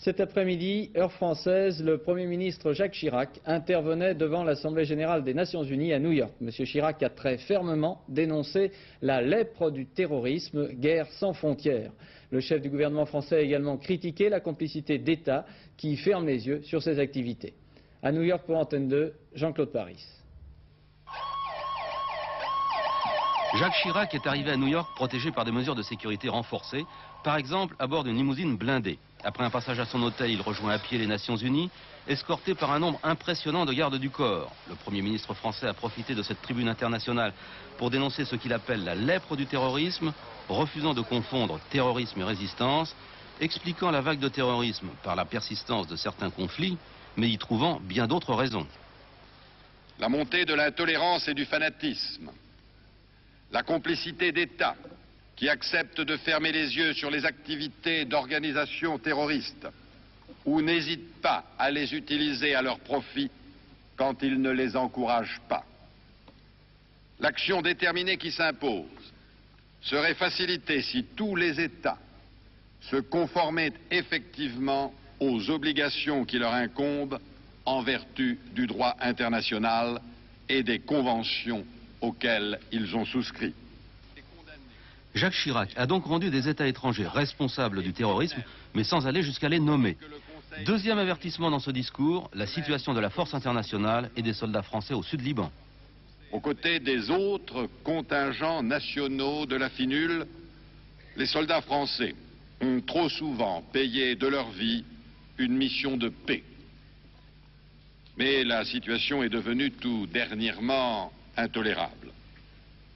Cet après-midi, heure française, le Premier ministre Jacques Chirac intervenait devant l'Assemblée générale des Nations unies à New York. M. Chirac a très fermement dénoncé la lèpre du terrorisme, guerre sans frontières. Le chef du gouvernement français a également critiqué la complicité d'États qui ferment les yeux sur ces activités. À New York pour Antenne 2, Jean-Claude Paris. Jacques Chirac est arrivé à New York protégé par des mesures de sécurité renforcées, par exemple à bord d'une limousine blindée. Après un passage à son hôtel, il rejoint à pied les Nations Unies, escorté par un nombre impressionnant de gardes du corps. Le Premier ministre français a profité de cette tribune internationale pour dénoncer ce qu'il appelle la lèpre du terrorisme, refusant de confondre terrorisme et résistance, expliquant la vague de terrorisme par la persistance de certains conflits, mais y trouvant bien d'autres raisons. La montée de l'intolérance et du fanatisme, la complicité d'États qui acceptent de fermer les yeux sur les activités d'organisations terroristes ou n'hésitent pas à les utiliser à leur profit quand ils ne les encouragent pas. L'action déterminée qui s'impose serait facilitée si tous les États se conformaient effectivement aux obligations qui leur incombent en vertu du droit international et des conventions auxquelles ils ont souscrit. Jacques Chirac a donc rendu des États étrangers responsables du terrorisme, mais sans aller jusqu'à les nommer. Deuxième avertissement dans ce discours, la situation de la force internationale et des soldats français au sud Liban. Aux côtés des autres contingents nationaux de la FINUL, les soldats français ont trop souvent payé de leur vie une mission de paix. Mais la situation est devenue tout dernièrement intolérable.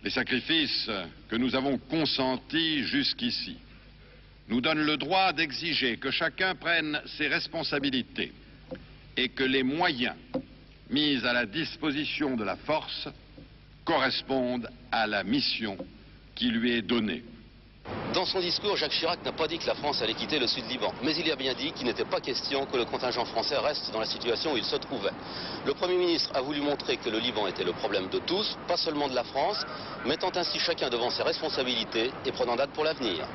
Les sacrifices que nous avons consentis jusqu'ici nous donnent le droit d'exiger que chacun prenne ses responsabilités et que les moyens mis à la disposition de la force correspondent à la mission qui lui est donnée. Dans son discours, Jacques Chirac n'a pas dit que la France allait quitter le sud Liban, mais il a bien dit qu'il n'était pas question que le contingent français reste dans la situation où il se trouvait. Le Premier ministre a voulu montrer que le Liban était le problème de tous, pas seulement de la France, mettant ainsi chacun devant ses responsabilités et prenant date pour l'avenir.